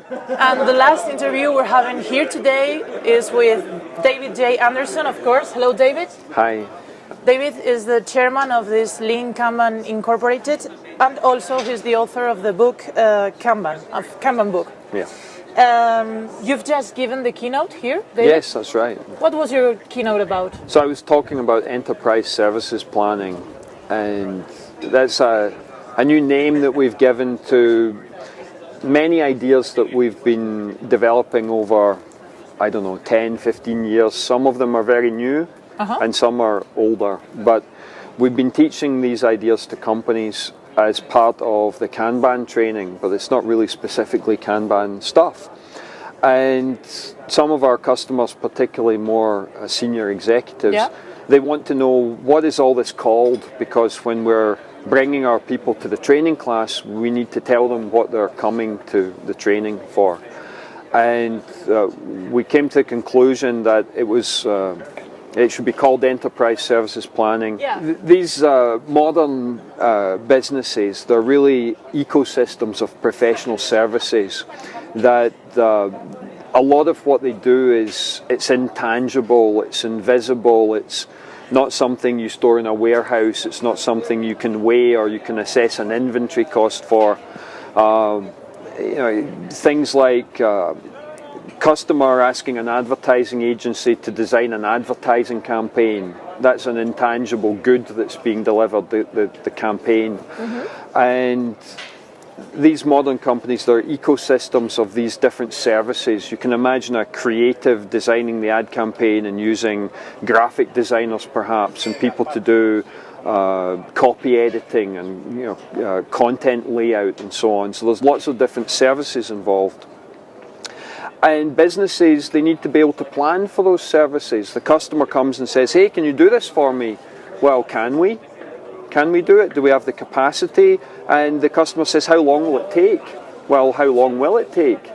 And the last interview we're having here today is with David J. Anderson, of course. Hello, David. Hi. David is the chairman of this Lean Kanban Incorporated, and also he's the author of the book Kanban book. Yeah. You've just given the keynote here, David? Yes, that's right. What was your keynote about? So I was talking about enterprise services planning, and that's a new name that we've given to many ideas that we've been developing over, 10, 15 years. Some of them are very new, and some are older. But we've been teaching these ideas to companies as part of the Kanban training, but it's not really specifically Kanban stuff. And some of our customers, particularly more senior executives, they want to know what is all this called, because when we're bringing our people to the training class, we need to tell them what they're coming to the training for. And we came to the conclusion that it should be called enterprise services planning. These modern businesses, they're really ecosystems of professional services that a lot of what they do it's intangible, it's invisible, it's not something you store in a warehouse, it's not something you can weigh or you can assess an inventory cost for. Things like customer asking an advertising agency to design an advertising campaign. That's an intangible good that's being delivered, the campaign. And these modern companies, they're ecosystems of these different services. You can imagine a creative designing the ad campaign and using graphic designers perhaps, and people to do copy editing and content layout and so on. So there's lots of different services involved. And businesses, they need to be able to plan for those services. The customer comes and says, hey, can you do this for me? Well, can we? Can we do it? Do we have the capacity? And the customer says, how long will it take? Well, how long will it take?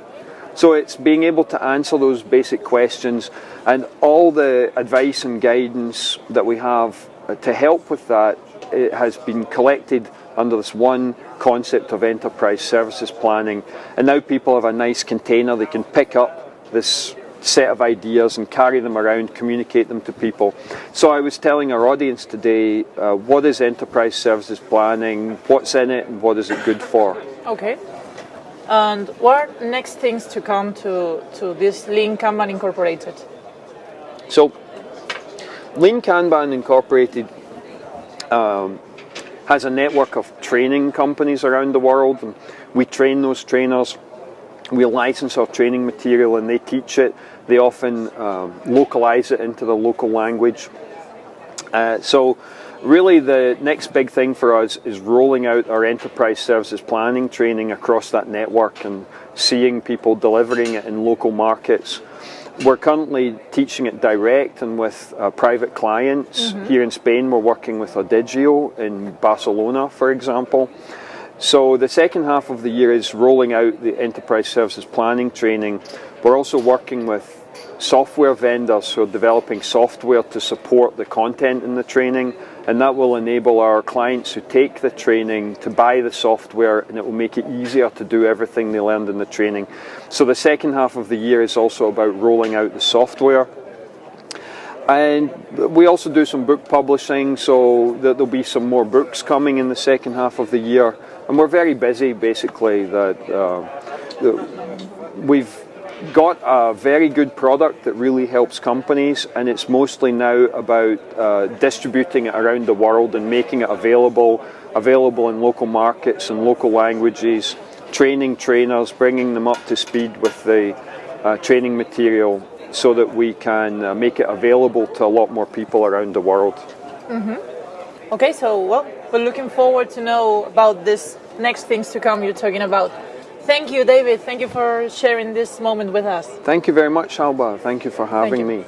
So it's being able to answer those basic questions, and all the advice and guidance that we have to help with that, it has been collected under this one concept of enterprise services planning. And now people have a nice container they can pick up this set of ideas and carry them around, communicate them to people. So I was telling our audience today, what is enterprise services planning, what's in it, and what is it good for? Okay. And what are next things to come to this Lean Kanban Incorporated? So Lean Kanban Incorporated has a network of training companies around the world, and we train those trainers. We license our training material and they teach it. They often localize it into the local language. So really the next big thing for us is rolling out our enterprise services planning training across that network and seeing people delivering it in local markets. We're currently teaching it direct and with private clients. Here in Spain, we're working with Odigio in Barcelona, for example. So the second half of the year is rolling out the enterprise services planning training. We're also working with software vendors who are developing software to support the content in the training, and that will enable our clients who take the training to buy the software, and it will make it easier to do everything they learned in the training. So the second half of the year is also about rolling out the software. And we also do some book publishing, so there'll be some more books coming in the second half of the year. And we're very busy, basically, that we've got a very good product that really helps companies, and it's mostly now about distributing it around the world and making it available in local markets and local languages, training trainers, bringing them up to speed with the training material so that we can make it available to a lot more people around the world. Okay, so we're looking forward to know about this next things to come you're talking about. Thank you, David. Thank you for sharing this moment with us. Thank you very much, Alba. Thank you for having me.